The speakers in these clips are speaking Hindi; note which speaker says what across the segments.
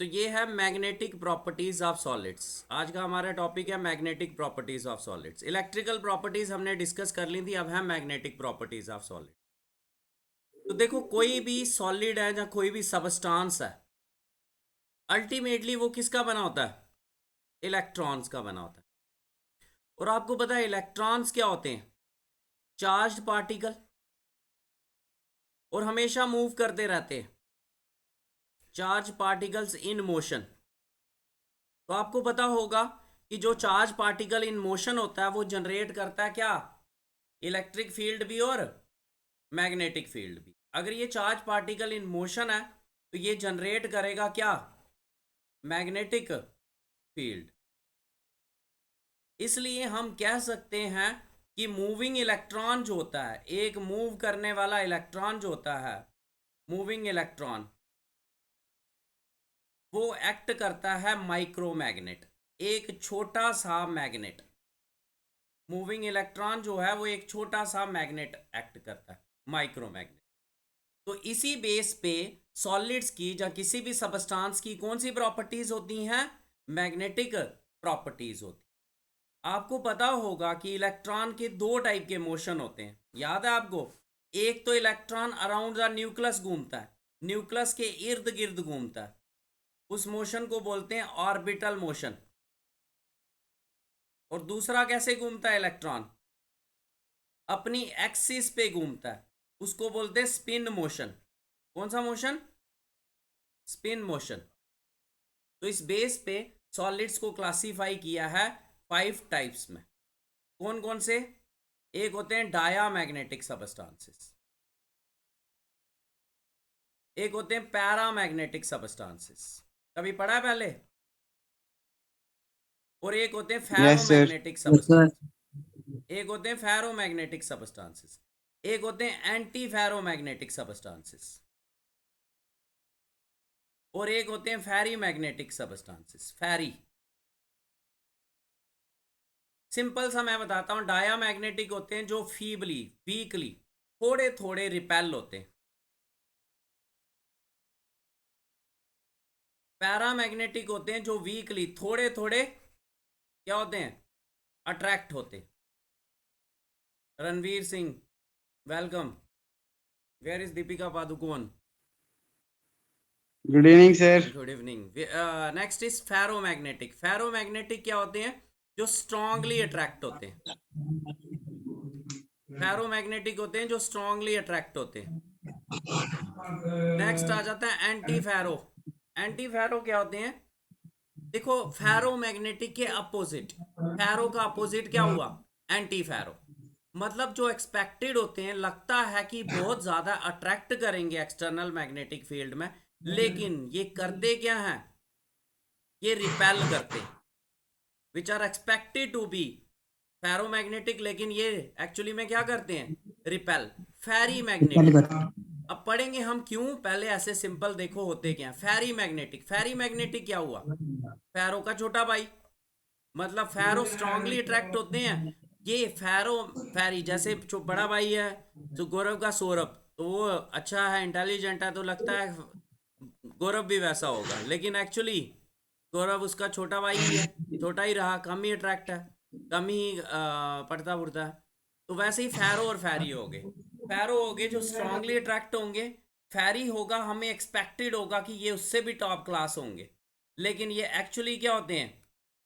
Speaker 1: तो ये है मैग्नेटिक प्रॉपर्टीज ऑफ सॉलिड्स। आज का हमारा टॉपिक है magnetic properties of solids. Electrical properties हमने डिस्कस कर ली थी, अब है मैग्नेटिक प्रॉपर्टीज ऑफ सॉलिड। तो देखो, कोई भी सॉलिड है या कोई भी सबस्टांस है, अल्टीमेटली वो किसका बना होता है? इलेक्ट्रॉन्स का बना होता है। और आपको पता है इलेक्ट्रॉन्स क्या होते हैं? चार्ज्ड पार्टिकल, और हमेशा मूव करते रहते हैं। Charge particles in motion. तो आपको पता होगा कि जो चार्ज पार्टिकल इन मोशन होता है वो जनरेट करता है क्या? इलेक्ट्रिक फील्ड भी और मैग्नेटिक फील्ड भी। अगर ये चार्ज पार्टिकल इन मोशन है तो ये जनरेट करेगा क्या? Magnetic field. इसलिए हम कह सकते हैं कि मूविंग इलेक्ट्रॉन जो होता है, एक मूव करने वाला इलेक्ट्रॉन जो होता है, मूविंग इलेक्ट्रॉन, वो एक्ट करता है माइक्रोमैग्नेट, एक छोटा सा मैग्नेट। मूविंग इलेक्ट्रॉन जो है वो एक छोटा सा मैग्नेट एक्ट करता है, माइक्रोमैग्नेट। तो इसी बेस पे सॉलिड्स की या किसी भी सबस्टांस की कौन सी प्रॉपर्टीज होती हैं? मैग्नेटिक प्रॉपर्टीज होती। आपको पता होगा कि इलेक्ट्रॉन के दो टाइप के मोशन होते हैं, याद है आपको? एक तो इलेक्ट्रॉन अराउंड द न्यूक्लियस घूमता है, न्यूक्लियस के इर्द गिर्द घूमता है, उस मोशन को बोलते हैं ऑर्बिटल मोशन। और दूसरा कैसे घूमता है इलेक्ट्रॉन? अपनी एक्सिस पे घूमता है, उसको बोलते हैं स्पिन मोशन। कौन सा मोशन? Spin motion. तो इस बेस पे सॉलिड्स को क्लासिफाई किया है 5 टाइप्स में। कौन कौन से? एक होते हैं डायामैग्नेटिक सबस्टांसेस, एक होते हैं पैरामैग्नेटिक सबस्टांसेस, कभी पढ़ा है पहले, और एक होते हैं
Speaker 2: yes sir.
Speaker 1: Ferromagnetic
Speaker 3: yes sir.
Speaker 1: Substance. एक होते हैं फेरोमैग्नेटिक सबस्टांसेस, एक होते हैं एंटी फेरोमैग्नेटिक सबस्टांसेस, और एक होते हैं फेरी मैग्नेटिक सबस्टांसेस, फेरी। सिंपल सा मैं बताता हूं। डायामैग्नेटिक होते हैं जो फीबली, वीकली, थोड़े थोड़े रिपेल होते हैं। पैरामैग्नेटिक होते हैं जो वीकली, थोड़े थोड़े क्या होते हैं? अट्रैक्ट होते हैं। Ranveer Singh, welcome. Where is Deepika Padukone?
Speaker 2: Good evening sir.
Speaker 1: Good evening. Next is ferromagnetic. Ferromagnetic क्या होते हैं? जो स्ट्रांगली अट्रैक्ट होते हैं। फेरोमैग्नेटिक होते हैं जो स्ट्रांगली अट्रैक्ट होते हैं। नेक्स्ट आ जाता है एंटी फेरो। एंटी फेरो क्या होते हैं? देखो, फेरोमैग्नेटिक के अपोजिट, फेरो का अपोजिट क्या हुआ? Anti ferro. मतलब जो एक्सपेक्टेड होते हैं, लगता है कि बहुत ज्यादा अट्रैक्ट करेंगे एक्सटर्नल मैग्नेटिक फील्ड में, लेकिन ये करते क्या हैं? ये रिपेल करते हैं। Which are expected to be ferromagnetic, लेकिन ये एक्चुअली में क्या करते हैं? रिपेल। Ferri
Speaker 3: repel
Speaker 1: magnetic.
Speaker 3: करते हैं।
Speaker 1: अब पढ़ेंगे हम क्यों, पहले ऐसे सिंपल देखो होते क्या। फेरी मैग्नेटिक, फेरी मैग्नेटिक क्या हुआ? फेरो का छोटा भाई। मतलब फेरो स्ट्रांगली अट्रैक्ट होते हैं। ये फेरो, फेरी जैसे जो बड़ा भाई है, जो गौरव का सौरभ, तो वो अच्छा है, इंटेलिजेंट है, तो लगता है गौरव भी वैसा होगा, लेकिन एक्चुअली गौरव उसका छोटा भाई ही है। छोटा ही रहा, कम ही अट्रैक्ट है, कम ही पढ़ता उड़ता है। तो वैसे ही फैरो और फैरी हो गए। फैरो हो गए जो स्ट्रांगली अट्रैक्ट होंगे। फैरी होगा, हमें एक्सपेक्टेड होगा कि ये उससे भी टॉप क्लास होंगे, लेकिन ये एक्चुअली क्या होते हैं?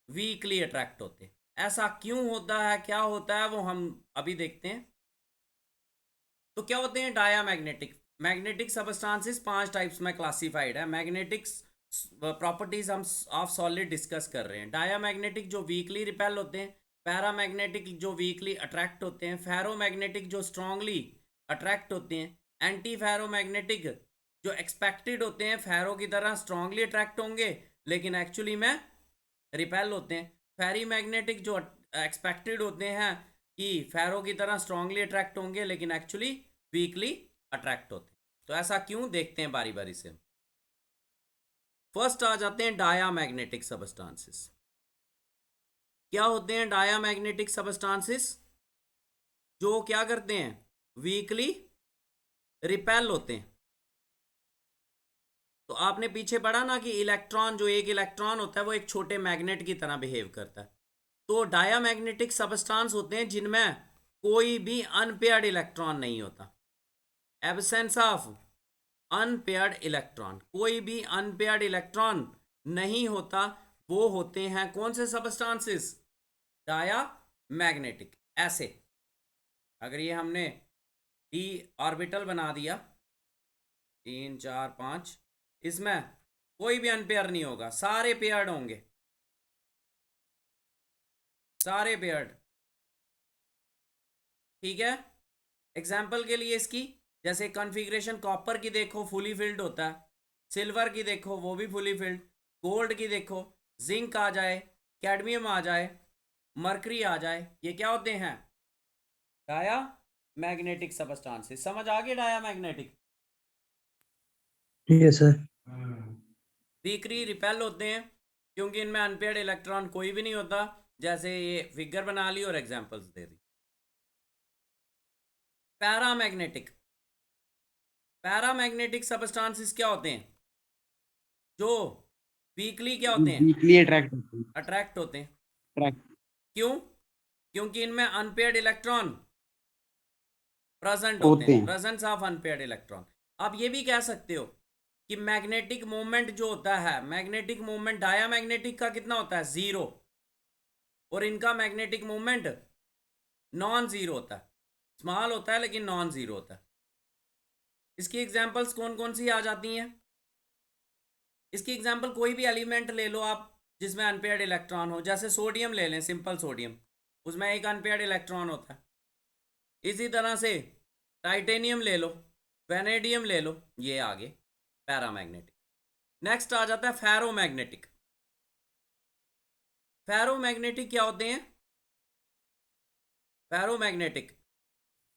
Speaker 1: वीकली अट्रैक्ट होते हैं। ऐसा क्यों होता है, क्या होता है, वो हम अभी देखते हैं। तो क्या होते हैं डायामैग्नेटिक? मैग्नेटिक सबस्टांसेस 5 टाइप्स में क्लासिफाइड है। मैग्नेटिक्स प्रॉपर्टीज हम ऑफ सॉलिड डिस्कस कर रहे हैं। डायामैग्नेटिक जो वीकली रिपेल होते हैं, पैरामैग्नेटिक जो वीकली अट्रैक्ट होते हैं, फेरोमैग्नेटिक जो स्ट्रांगली अट्रैक्ट होते हैं, एंटी फेरोमैग्नेटिक जो एक्सपेक्टेड होते हैं फेरो की तरह स्ट्रांगली अट्रैक्ट होंगे, लेकिन एक्चुअली में रिपेल होते हैं। फेरी मैग्नेटिक जो एक्सपेक्टेड होते हैं कि फेरो की तरह स्ट्रांगली अट्रैक्ट होंगे, लेकिन एक्चुअली वीकली अट्रैक्ट होते हैं। तो ऐसा क्यों, देखते हैं बारी बारी से। फर्स्ट आ जाते हैं डायामैग्नेटिक सबस्टांसेस। क्या होते हैं डायामैग्नेटिक सबस्टांसेस? जो क्या करते हैं? वीकली रिपेल होते हैं। तो आपने पीछे पढ़ा ना कि इलेक्ट्रॉन, जो एक इलेक्ट्रॉन होता है वो एक छोटे मैग्नेट की तरह बिहेव करता है। तो डायामैग्नेटिक सबस्टांस होते हैं जिनमें कोई भी अनपेयर्ड इलेक्ट्रॉन नहीं होता, एब्सेंस ऑफ अनपेयर्ड इलेक्ट्रॉन, कोई भी अनपेयर्ड इलेक्ट्रॉन नहीं होता, वो होते हैं कौन से सबस्टांसेस? डायामैग्नेटिक। ऐसे अगर ये हमने डी ऑर्बिटल बना दिया 3 4 5, इसमें कोई भी अनपेयर नहीं होगा, सारे पेयर्ड होंगे, सारे पेयर्ड। ठीक है, एग्जाम्पल के लिए इसकी जैसे कॉन्फ़िगरेशन कॉपर की देखो फुली फिल्ड होता है, सिल्वर की देखो वो भी फुली फिल्ड, गोल्ड की देखो जिंक आ जाए, कैडमियम आ जाए, मरकरी आ जाए, ये क्या होते हैं? Diamagnetic substances. समझ आ गए डाया मैग्नेटिक?
Speaker 2: ठीक है सर।
Speaker 1: वीकली रिपेल होते हैं क्योंकि इनमें अनपेयर्ड इलेक्ट्रॉन कोई भी नहीं होता। जैसे ये फिगर बना ली और एग्जांपल्स दे दी। पैरामैग्नेटिक, पैरामैग्नेटिक सबस्टांसेस क्या होते हैं? जो वीकली क्या होते हैं?
Speaker 2: वीकली अट्रैक्ट होते हैं।
Speaker 1: अट्रैक्ट होते हैं।
Speaker 2: अट्रैक्ट
Speaker 1: क्यों? क्योंकि इनमें अनपेयर्ड इलेक्ट्रॉन प्रेजेंट होते
Speaker 2: होते
Speaker 1: हैं,
Speaker 2: हैं।
Speaker 1: Presence of unpaired electron. आप ये भी कह सकते हो कि मैग्नेटिक मूवमेंट जो होता है, मैग्नेटिक मूवमेंट डायामैग्नेटिक का कितना होता है? 0। और इनका मैग्नेटिक मूवमेंट नॉन जीरो होता है, स्मॉल होता है लेकिन नॉन जीरो होता है। इसकी एग्जांपल्स कौन कौन सी आ जाती हैं? इसकी एग्जांपल कोई भी एलिमेंट ले लो आप जिसमें अनपेयर्ड इलेक्ट्रॉन हो, जैसे सोडियम ले लें, सिंपल सोडियम, उसमें एक अनपेयर्ड इलेक्ट्रॉन होता है। इसी तरह से टाइटेनियम ले लो, वेनेडियम ले लो, ये आगे पैरामैग्नेटिक। नेक्स्ट आ जाता है फेरोमैग्नेटिक। फेरोमैग्नेटिक क्या होते हैं? फेरोमैग्नेटिक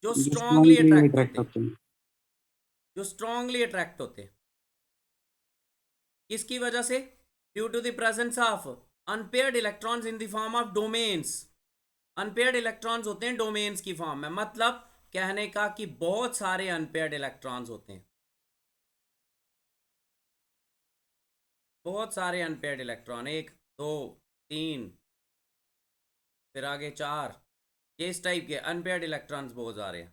Speaker 1: जो
Speaker 2: जो
Speaker 1: स्ट्रांगली
Speaker 2: स्ट्रॉन्गली
Speaker 1: अट्रैक्ट
Speaker 2: अट्रैक्ट
Speaker 1: होते हैं,
Speaker 2: होते हैं।
Speaker 1: जो स्ट्रांगली अट्रैक्ट होते हैं, किसकी वजह से? Due to the presence of unpaired electrons in the form of domains. Unpaired electrons होते हैं डोमेन्स की फॉर्म में, मतलब कहने का कि बहुत सारे अनपेयर्ड इलेक्ट्रॉन्स होते हैं, बहुत सारे अनपेयर्ड इलेक्ट्रॉन, 1 2 3 फिर आगे 4, ये इस टाइप के अनपेयर्ड इलेक्ट्रॉन्स बहुत सारे हैं।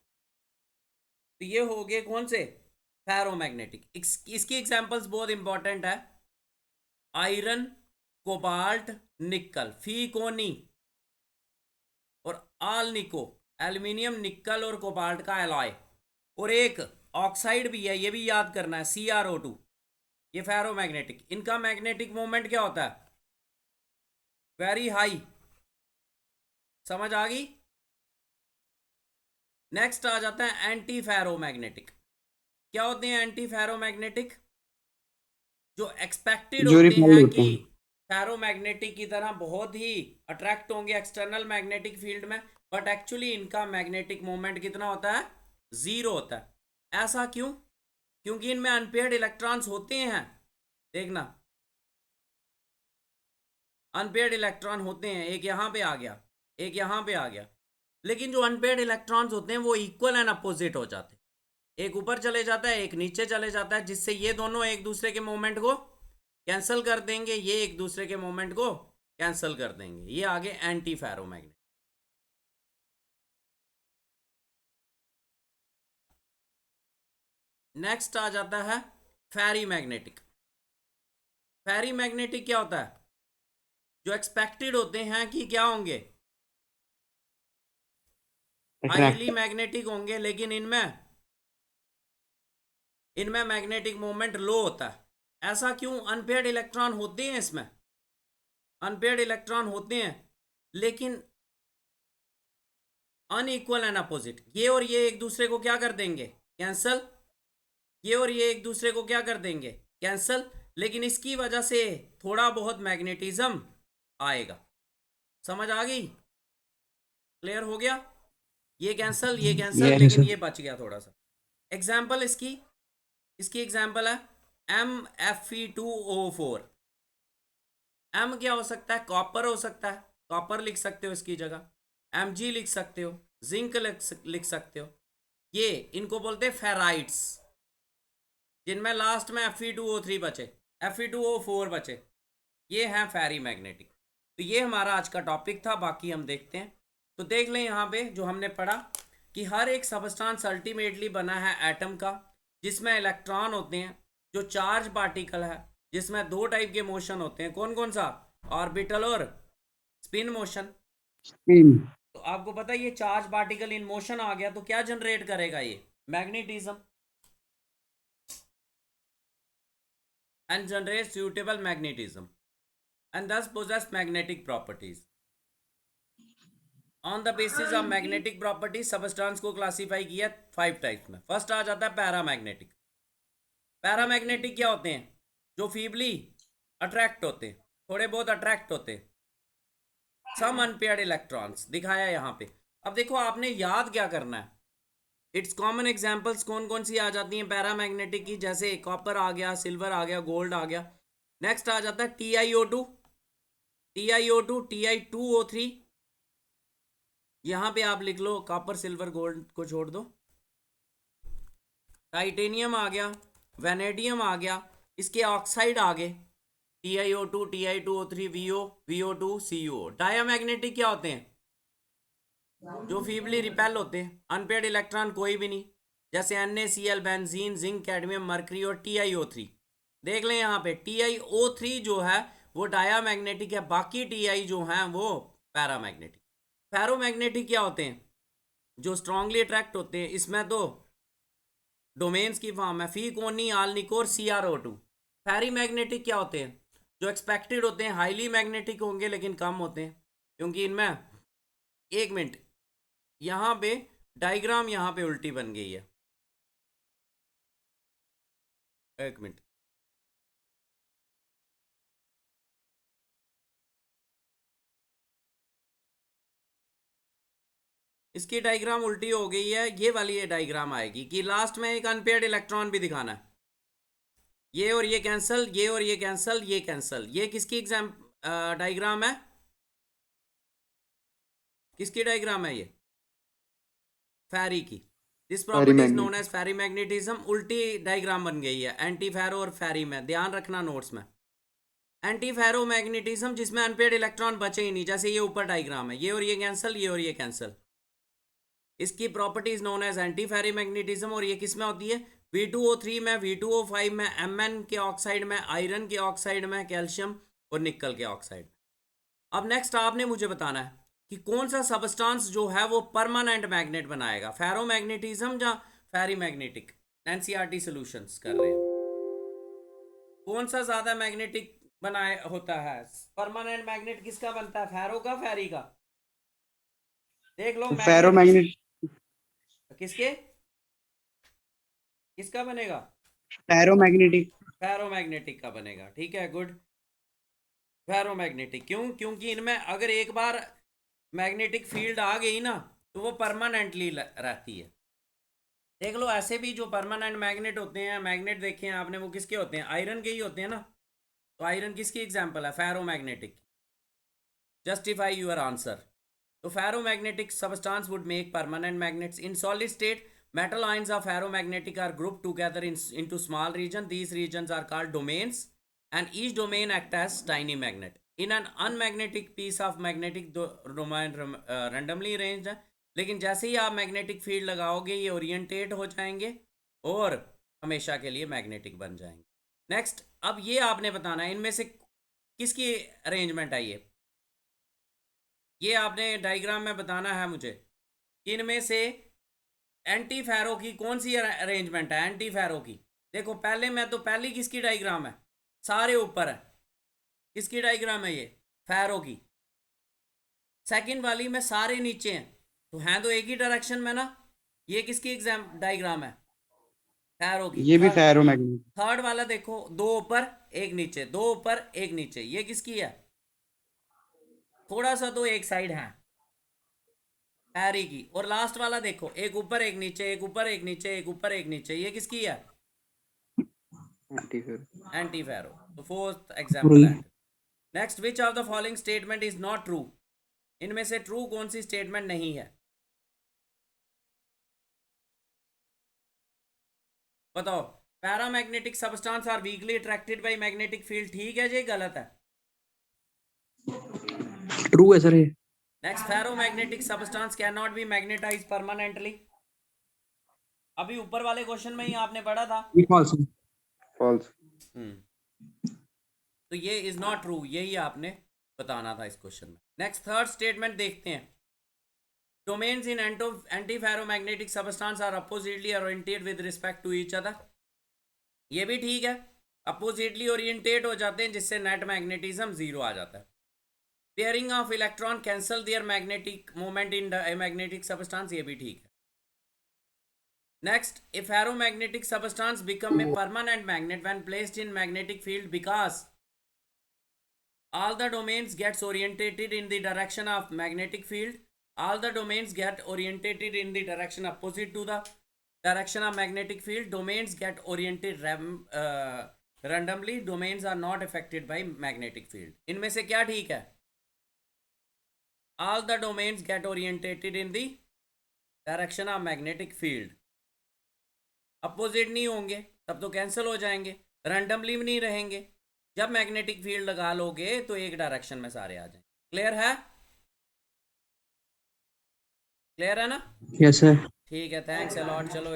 Speaker 1: तो ये हो गए कौन से? फेरोमैग्नेटिक। इसकी एग्जांपल्स बहुत इंपॉर्टेंट है, आयरन, कोबाल्ट, निकल, फीकोनी और आलनिको, एल्यूमिनियम, निकल और कोबाल्ट का एलॉय। और एक ऑक्साइड भी है, ये भी याद करना है, CrO2। ये फेरोमैग्नेटिक। इनका मैग्नेटिक मोमेंट क्या होता है? Very high. समझ आ गई? नेक्स्ट आ जाता है एंटी फेरोमैग्नेटिक। क्या होते हैं एंटी फेरोमैग्नेटिक? जो एक्सपेक्टेड
Speaker 2: जो
Speaker 1: होते
Speaker 2: रिपेल
Speaker 1: हैं
Speaker 2: होते
Speaker 1: कि
Speaker 2: हैं।
Speaker 1: फेरोमैग्नेटिक की तरह बहुत ही अट्रैक्ट होंगे एक्सटर्नल मैग्नेटिक फील्ड में, बट एक्चुअली इनका मैग्नेटिक मोमेंट कितना होता है? 0 होता है। ऐसा क्यों? क्योंकि इनमें अनपेयर्ड इलेक्ट्रॉन्स होते हैं। देखना, अनपेयर्ड इलेक्ट्रॉन होते हैं, एक यहां पे आ गया, एक यहां पे आ गया, लेकिन जो अनपेयर्ड इलेक्ट्रॉन्स होते हैं वो इक्वल एंड अपोजिट हो जाते हैं। एक ऊपर चले जाता है, एक नीचे चले जाता है, जिससे ये दोनों एक दूसरे के मोमेंट को कैंसिल कर देंगे, ये एक दूसरे के मोमेंट को कैंसिल कर देंगे। ये आगे एंटी फेरोमैग्नेटिक। नेक्स्ट आ जाता है फेरी मैग्नेटिक। फेरी मैग्नेटिक क्या होता है? जो एक्सपेक्टेड होते हैं कि क्या होंगे? हाईली
Speaker 2: अट्रैक्ट
Speaker 1: मैग्नेटिक होंगे, लेकिन इनमें इनमें मैग्नेटिक मोमेंट लो होता है। ऐसा क्यों? अनपेयर्ड इलेक्ट्रॉन होते हैं इसमें, अनपेयर्ड इलेक्ट्रॉन होते हैं, लेकिन अनइक्वल एंड अपोजिट। ये और ये एक दूसरे को क्या कर देंगे? कैंसल। ये और ये एक दूसरे को क्या कर देंगे? कैंसल। लेकिन इसकी वजह से थोड़ा बहुत मैग्नेटिज्म आएगा। समझ आ गई? क्लियर हो गया? ये कैंसल, ये कैंसल,
Speaker 2: यस
Speaker 1: लेकिन
Speaker 2: सर।
Speaker 1: ये बच गया थोड़ा सा। एग्जाम्पल इसकी इसकी एग्जाम्पल है MFE2O4। एम क्या हो सकता है? कॉपर हो सकता है, कॉपर लिख सकते हो इसकी जगह। Mg लिख सकते हो, जिंक लिख सकते हो। ये इनको बोलते हैं फेराइट्स। जिनमें लास्ट में Fe2O3 बचे, Fe2O4 बचे, ये हैं फेरी मैग्नेटिक। तो ये हमारा आज का टॉपिक था, बाकी हम देखते हैं। तो देख लें यहाँ पे जो हमने पढ़ा कि हर एक सबस्टांस अल्टीमेटली बना है एटम का, जिसमें इलेक्ट्रॉन होते हैं, जो चार्ज पार्टिकल है, जिसमें दो टाइप के मोशन होते हैं। कौन कौन सा? ऑर्बिटल और स्पिन मोशन। तो आपको पता है ये चार्ज पार्टिकल इन मोशन आ गया तो क्या जनरेट करेगा? ये magnetism, and generate suitable magnetism and thus possess magnetic properties. On the basis of magnetic properties substance को क्लासीफाई किया 5 टाइप्स में। फर्स्ट आ जाता है पैरामैग्नेटिक। पैरामैग्नेटिक क्या होते हैं? जो फीबली अट्रैक्ट होते हैं, थोड़े बहुत अट्रैक्ट होते हैं, सम अनपेयर्ड इलेक्ट्रॉन्स दिखाया यहाँ पे। अब देखो आपने याद क्या करना है, इट्स कॉमन एग्जाम्पल्स कौन कौन सी आ जाती हैं पैरामैग्नेटिक की? जैसे कॉपर आ गया, सिल्वर आ गया, गोल्ड आ गया। नेक्स्ट आ जाता है TiO2, Ti2O3। यहां पे आप लिख लो कॉपर सिल्वर गोल्ड को छोड़ दो। टाइटेनियम आ गया, वेनेडियम आ गया, इसके ऑक्साइड आ गए, TiO2, Ti2O3, VO, VO2, CO। Diamagnetic क्या होते हैं? जो फीबली रिपेल होते हैं, अनपेयर्ड इलेक्ट्रॉन कोई भी नहीं, जैसे NaCl, benzene, zinc, cadmium, mercury और TiO3। देख लें यहाँ पे TiO3 जो है वो डायामैग्नेटिक है, बाकी Ti जो हैं वो पैरामैग्नेटिक। फेरोमैग्नेटिक क्या होते हैं? जो स्ट्रांगली अट्रैक्ट होते हैं, इसमें तो डोमेन्स की फॉर्म है, फी कोनी आलनिकोर CrO2। फेरी मैग्नेटिक क्या होते हैं? जो एक्सपेक्टेड होते हैं, हाईली मैग्नेटिक होंगे लेकिन कम होते हैं, क्योंकि इनमें, एक मिनट, यहाँ पे डायग्राम यहाँ पे उल्टी बन गई है, एक मिनट। इसकी डायग्राम उल्टी हो गई है, ये वाली ये डायग्राम आएगी कि लास्ट में एक अनपेयर्ड इलेक्ट्रॉन भी दिखाना है। ये और ये कैंसल, ये और ये कैंसल, ये कैंसल। ये किसकी एग्जाम डायग्राम है? किसकी डायग्राम है ये? फेरी की। This property is known as ferrimagnetism. उल्टी डायग्राम बन गई है एंटी फेरो और फेरी में, ध्यान रखना नोट्स में। एंटी फेरो मैग्नेटिज्म जिसमें अनपेयर्ड इलेक्ट्रॉन बचे ही नहीं, जैसे ये ऊपर डायग्राम है, ये और ये कैंसल, ये और ये कैंसल। इसकी property is known as antiferromagnetism. और ये किस में होती है? V2O3 में, V2O5 में, Mn के ऑक्साइड में, आयरन के ऑक्साइड में, कैल्शियम और निकल के ऑक्साइड। अब नेक्स्ट आपने मुझे बताना है कि कौन सा सबस्टांस जो है वो परमानेंट मैग्नेट बनाएगा, फेरोमैग्नेटिज्म या फेरी मैग्नेटिक। एनसीईआरटी सॉल्यूशंस कर रहे हैं। कौन सा ज्यादा मैग्नेटिक बनाए होता है? परमानेंट मैग्नेट किसका बनता है, फेरो का, फेरी का? देख लो
Speaker 2: फेरोमैग्नेट,
Speaker 1: किसके, किसका बनेगा?
Speaker 2: फेरोमैग्नेटिक।
Speaker 1: फेरोमैग्नेटिक का बनेगा, ठीक है, गुड। फेरोमैग्नेटिक क्यों? क्योंकि इनमें अगर एक बार मैग्नेटिक फील्ड आ गई ना तो वो परमानेंटली रहती है। देख लो ऐसे भी जो परमानेंट मैग्नेट होते हैं, मैग्नेट देखे हैं आपने, वो किसके होते हैं? आयरन के ही होते हैं ना। तो आयरन किसकी एग्जांपल है? फेरोमैग्नेटिक। Justify your answer. तो ferromagnetic substance would make permanent magnets in solid state. Metal ions of ferromagnetic are grouped together into small regions. These regions are called domains, and each domain acts as tiny magnet. In an unmagnetic piece of magnetic domain randomly arranged है, लेकिन जैसे ही आप मैग्नेटिक फील्ड लगाओगे ये ओरिएंटेट हो जाएंगे और हमेशा के लिए मैग्नेटिक बन जाएंगे। नेक्स्ट, अब ये आपने बताना है इनमें से किसकी अरेंजमेंट है ये आपने डायग्राम में बताना है मुझे कि इनमें से एंटी फेरो की कौन सी अरेंजमेंट है। एंटी फेरो की देखो पहले में, तो पहली किसकी डायग्राम है? सारे ऊपर है, किसकी डायग्राम है ये? फेरो की। सेकंड वाली में सारे नीचे हैं, तो हैं तो एक ही डायरेक्शन में ना। ये किसकी एग्जाम डायग्राम है? फेरो की।
Speaker 2: ये भी फेरोमैग्नेट।
Speaker 1: थर्ड वाला देखो, दो ऊपर एक नीचे, दो ऊपर एक नीचे, ये किसकी है? थोड़ा सा तो एक साइड है, हैरी की। और लास्ट वाला देखो, एक ऊपर एक नीचे, एक ऊपर एक नीचे, एक ऊपर एक नीचे, ये किसकी है? Anti ferro. तो फोर्थ एग्जांपल है। Next, which of the following statement is not true? इनमें से ट्रू कौन सी स्टेटमेंट नहीं है? बताओ। Paramagnetic substance are weakly attracted by magnetic field, ठीक है जी, गलत है?
Speaker 2: ट्रू है सर ये।
Speaker 1: Next, ferromagnetic substance can not be magnetize permanently. अभी ऊपर वाले क्वेश्चन में ही आपने पढ़ा था।
Speaker 2: ये फॉल्स है।
Speaker 3: फॉल्स।
Speaker 1: तो ये इज नॉट ट्रू, यही आपने बताना था इस क्वेश्चन में। नेक्स्ट, थर्ड स्टेटमेंट देखते हैं। Domains in anti ferromagnetic substance are oppositely oriented with respect to each other. ये भी ठीक है, अपोजिटली ओरिएंटेड हो जाते हैं जिससे नेट मैग्नेटिज्म जीरो आ जाता है। Pairing of electron cancel their magnetic moment in magnetic substance, ये भी ठीक है। Next, a ferromagnetic substance become a permanent magnet when placed in magnetic field because all the domains gets orientated in the direction of magnetic field. All the domains get orientated in the direction opposite to the direction of magnetic field. Domains get oriented randomly. Domains are not affected by magnetic field. इनमें से क्या ठीक है? All the domains get orientated in the direction of magnetic field. Opposite नहीं होंगे तब तो कैंसिल हो जाएंगे, रैंडमली भी नहीं रहेंगे। जब मैग्नेटिक फील्ड लगा लोगे तो एक डायरेक्शन में सारे आ जाएंगे। क्लियर है? क्लियर है ना?
Speaker 2: Yes sir.
Speaker 1: ठीक है, थैंक्स अ लॉट। चलो